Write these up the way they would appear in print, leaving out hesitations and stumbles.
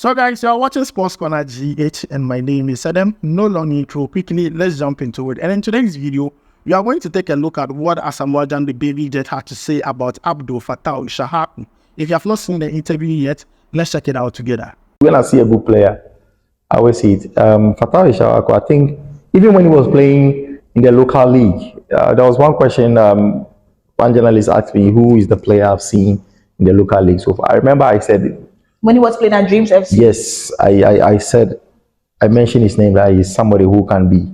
So guys, you are watching Sports Corner GH and my name is Adam. No long intro, quickly let's jump into it. And in today's video, we are going to take a look at what Asamoah Gyan, the baby jet, had to say about Fatawu Issahaku. If you have not seen the interview yet, let's check it out together. When I see a good player, I always see it. Fatawu Issahaku, I think even when he was playing in the local league, there was one question one journalist asked me, who is the player I've seen in the local league so far? I remember I said, when he was playing at Dreams FC? Yes, I said, I mentioned his name, that he's somebody who can be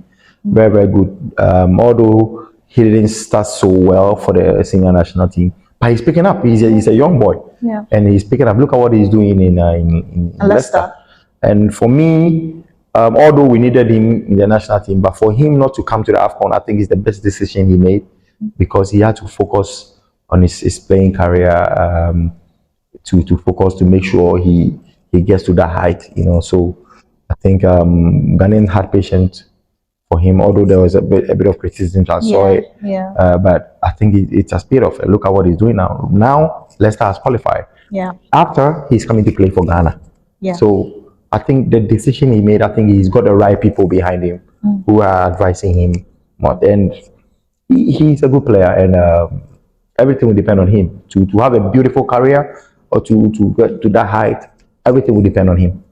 very, very good. Although he didn't start so well for the senior national team, but he's picking up. He's a young boy, yeah, and he's picking up. Look at what he's doing in Leicester. And for me, although we needed him in the national team, but for him not to come to the AFCON, I think is the best decision he made, because he had to focus on his playing career. To focus, to make sure he gets to that height, you know. So I think Ghanaian had patience for him, although there was a bit of criticism. I saw it, but I think it's a speed of it. Look at what he's doing now. Now Leicester has qualified. Yeah. After he's coming to play for Ghana. Yeah. So I think the decision he made, I think he's got the right people behind him who are advising him more. And he's a good player, and everything will depend on him to have a beautiful career. Or to get to that height, everything will depend on him.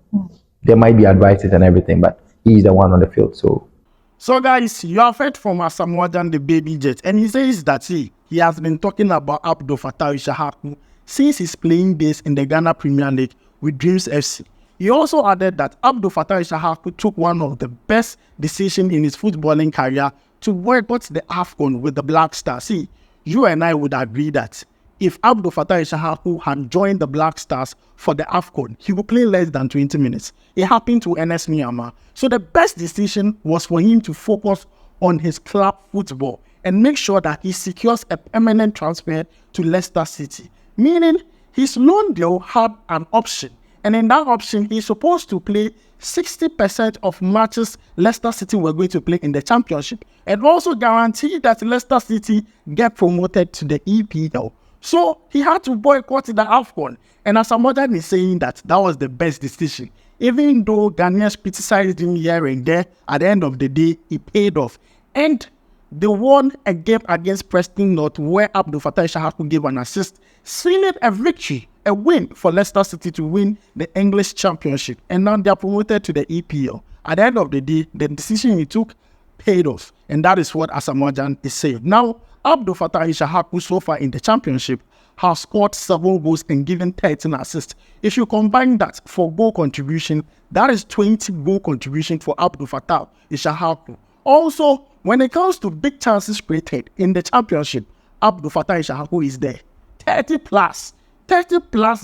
There might be advices and everything, but he's the one on the field. So guys, you have heard from Asamoah Gyan, the baby jet, and he says that he has been talking about Fatawu Issahaku since his playing days in the Ghana Premier League with Dreams FC. He also added that Fatawu Issahaku took one of the best decisions in his footballing career to boycott the AFCON with the Black Stars. See, you and I would agree that if Fatawu Issahaku had joined the Black Stars for the AFCON, he would play less than 20 minutes. It happened to NS Myanmar. So the best decision was for him to focus on his club football and make sure that he secures a permanent transfer to Leicester City. Meaning, his loan deal had an option. And in that option, he's supposed to play 60% of matches Leicester City were going to play in the Championship. And also guarantee that Leicester City get promoted to the EPL. So he had to boycott the AFCON. And Asamoah Gyan is saying that was the best decision. Even though Ghanaians criticized him here and there, at the end of the day, it paid off. And they won a game against Preston North where Fatawu Issahaku gave an assist, sealing a victory, a win for Leicester City to win the English Championship. And now they are promoted to the EPL. At the end of the day, the decision he took paid off. And that is what Asamoah Gyan is saying. Now, Fatawu Issahaku so far in the Championship has scored 7 goals and given 13 assists. If you combine that for goal contribution, that is 20 goal contribution for Fatawu Issahaku. Also, when it comes to big chances created in the Championship, Fatawu Issahaku is there. 30 plus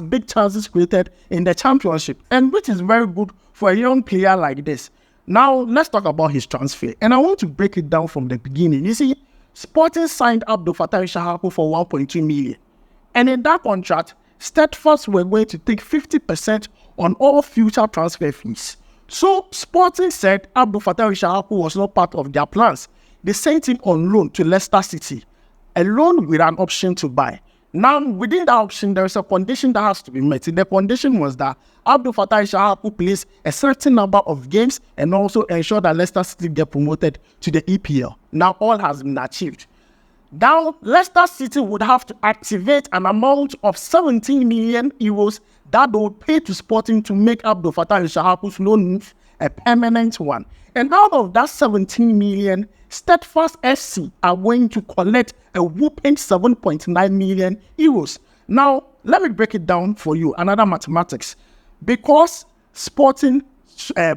big chances created in the Championship, and which is very good for a young player like this. Now, let's talk about his transfer, and I want to break it down from the beginning. You see, Sporting signed Fatawu Issahaku for 1.2 million. And in that contract, Steadfast were going to take 50% on all future transfer fees. So Sporting said Fatawu Issahaku was not part of their plans. They sent him on loan to Leicester City, a loan with an option to buy. Now, within that option, there is a condition that has to be met. The condition was that Fatawu Issahaku plays a certain number of games and also ensure that Leicester City get promoted to the EPL. Now, all has been achieved. Now, Leicester City would have to activate an amount of 17 million euros that they would pay to Sporting to make Fatawu Issahaku's loan move a permanent one. And out of that 17 million, Steadfast FC are going to collect a whopping 7.9 million euros. Now, let me break it down for you, another mathematics. Because Sporting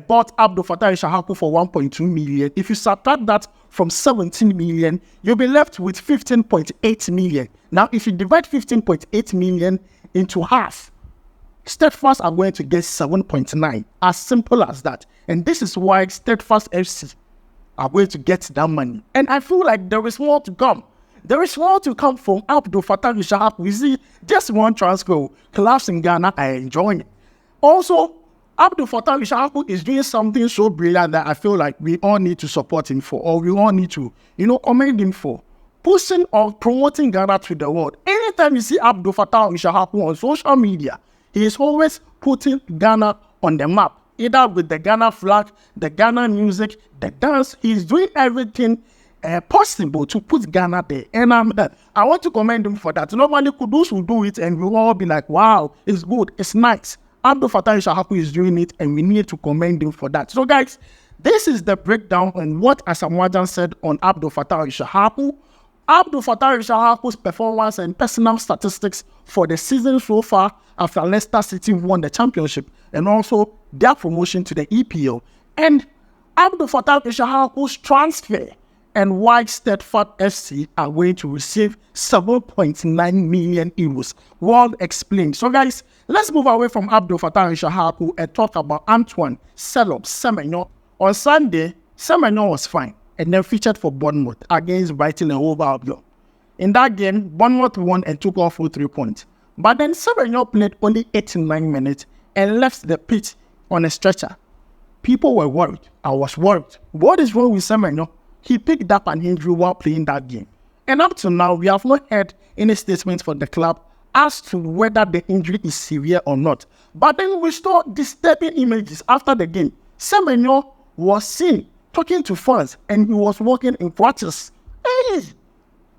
bought Fatawu Issahaku for 1.2 million, if you subtract that from 17 million, you'll be left with 15.8 million. Now, if you divide 15.8 million into half, Steadfast are going to get 7.9. As simple as that. And this is why Steadfast FC are going to get that money. And I feel like there is more to come. There is more to come from Fatawu Issahaku. We see just one transfer. Clubs in Ghana are enjoying it. Also, Fatawu Issahaku is doing something so brilliant that I feel like we all need to support him for, or we all need to, commend him for. Pushing or promoting Ghana to the world. Anytime you see Fatawu Issahaku on social media, he is always putting Ghana on the map, either with the Ghana flag, the Ghana music, the dance. He's doing everything possible to put Ghana there. And I want to commend him for that. Normally, Kudus will do it and we'll all be like, wow, it's good, it's nice. Fatawu Issahaku is doing it and we need to commend him for that. So guys, this is the breakdown on what Asamoah Gyan said on Fatawu Issahaku. Fatawu Issahaku's performance and personal statistics for the season so far after Leicester City won the championship and also their promotion to the EPL. And Fatawu Issahaku's transfer and why Stedford FC are going to receive 7.9 million euros. Well explained. So guys, let's move away from Fatawu Issahaku and talk about Antoine Semenyo. On Sunday, Semenyo was fine and then featured for Bournemouth against Brighton and Hove Albion. In that game, Bournemouth won and took off with 3 points. But then Semenyo played only 89 minutes and left the pitch on a stretcher. People were worried. I was worried. What is wrong with Semenyo? He picked up an injury while playing that game. And up to now, we have not heard any statement from the club as to whether the injury is severe or not. But then we saw disturbing images after the game. Semenyo was seen talking to fans and he was walking in crutches. Hey!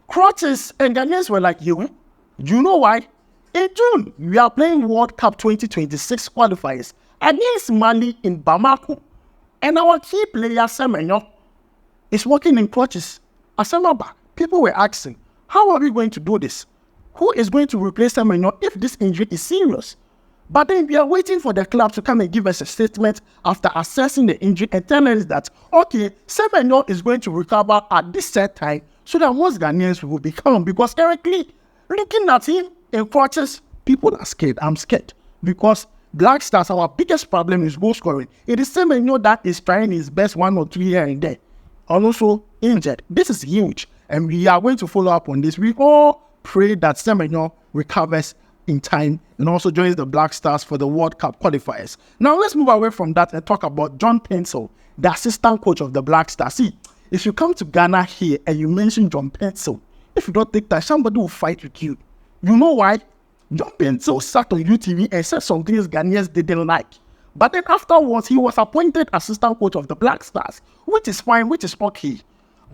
Crutches, and Ghanaians were like, you know why? In June, we are playing World Cup 2026 qualifiers against Mali in Bamako. And our key player, Semenyo, is walking in crutches. Asamoah, people were asking, how are we going to do this? Who is going to replace Semenyo if this injury is serious? But then we are waiting for the club to come and give us a statement after assessing the injury and telling us that, okay, Semenyo is going to recover at this set time so that most Ghanaians will be calm. Because currently, looking at him in crutches, people are scared. I'm scared. Because Black Stars, our biggest problem is goal scoring. It is Semenyo that is trying his best 1 or 2 here and there. Also injured. This is huge. And we are going to follow up on this. We all pray that Semenyo recovers in time and also joins the Black Stars for the World Cup qualifiers. Now let's move away from that and talk about John Paintsil, the assistant coach of the Black Stars. See, if you come to Ghana here and you mention John Paintsil, if you don't take that, somebody will fight with you. You know why? John Paintsil sat on UTV and said some things Ghanaians didn't like. But then afterwards, he was appointed assistant coach of the Black Stars, which is fine, which is okay.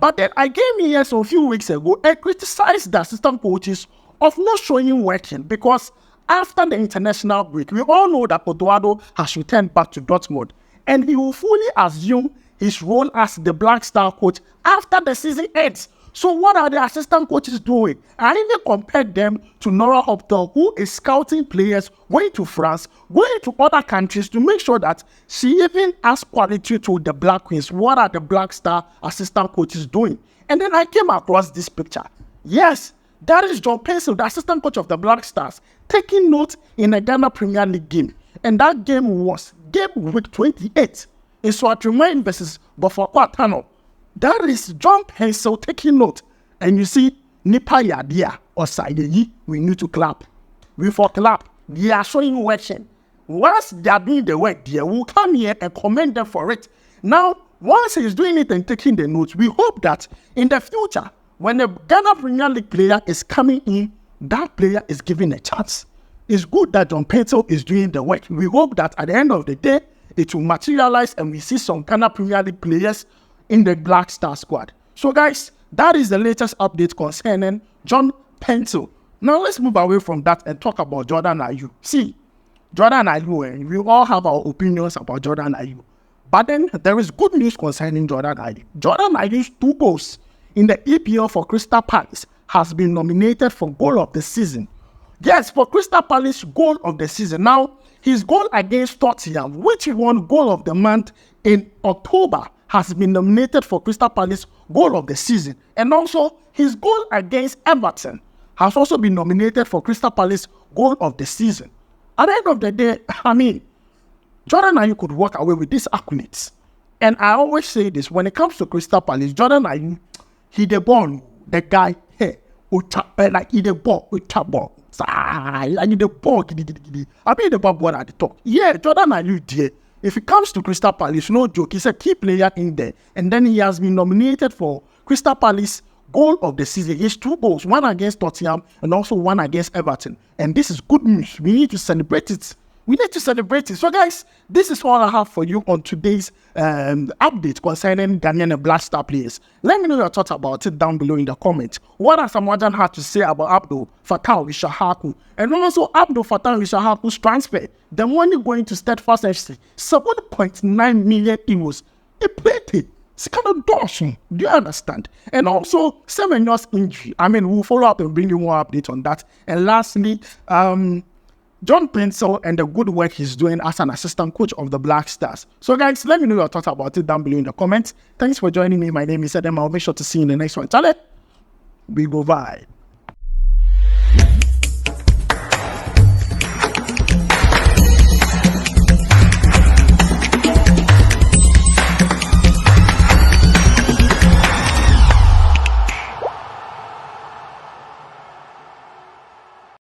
But then I came here a few weeks ago and criticized the assistant coaches of not showing working because after the international break, we all know that Odoado has returned back to Dortmund and he will fully assume his role as the Black Star coach after the season ends. So what are the assistant coaches doing? I even compared them to Nora Hoptel, who is scouting players going to France, going to other countries to make sure that she even has quality to the Black Queens. What are the Black Star assistant coaches doing? And then I came across this picture. Yes, that is John Paintsil, the assistant coach of the Black Stars, taking note in a Ghana Premier League game. And that game was game week 28 in Swatreman versus Bofokwa Tano. That is John Paintsil taking note. And you see, Nipa Yadia or Seidu, we need to clap. We for clap. They are showing working. Once they are doing the work, they will come here and commend them for it. Now, once he's doing it and taking the notes, we hope that in the future, when a Ghana Premier League player is coming in, that player is given a chance. It's good that John Paintsil is doing the work. We hope that at the end of the day, it will materialize and we see some Ghana Premier League players in the Black Star squad. So guys, that is the latest update concerning John Paintsil. Now let's move away from that and talk about Jordan Ayew. See, Jordan Ayew, we all have our opinions about Jordan Ayew. But then there is good news concerning Jordan Ayew. Jordan Ayew's 2 goals in the EPL for Crystal Palace has been nominated for goal of the season. Yes, for Crystal Palace goal of the season. Now, his goal against Tottenham, which won goal of the month in October, has been nominated for Crystal Palace goal of the season. And also, his goal against Everton has also been nominated for Crystal Palace goal of the season. At the end of the day, I mean, Jordan Ayew could walk away with these accolades. And I always say this, when it comes to Crystal Palace, Jordan Ayew, he the ball, the guy, hey, like he the ball, ball. I need the ball, I mean the ball at the top. Yeah, Jordan Ayew there. If it comes to Crystal Palace, no joke, he's a key player in there. And then he has been nominated for Crystal Palace goal of the season. He has 2 goals, 1 against Tottenham and also 1 against Everton. And this is good news. We need to celebrate it. We need to celebrate it. So, guys, this is all I have for you on today's update concerning Ghanaian and Black Star players. Let me know your thoughts about it down below in the comments. What Asamoah Gyan had to say about Abdul Fatawu Issahaku and also Abdul Fatawu Issahaku's transfer? The money going to Steadfast FC, 7.9 million euros. They paid it. It's kind of dashing. Do you understand? And also, semenyo's injury. I mean, we'll follow up and bring you more updates on that. And lastly, John Paintsil and the good work he's doing as an assistant coach of the Black Stars. So guys, let me know your thoughts about it down below in the comments. Thanks for joining me. My name is Adam. I'll make sure to see you in the next one. Charlie, we go vibe.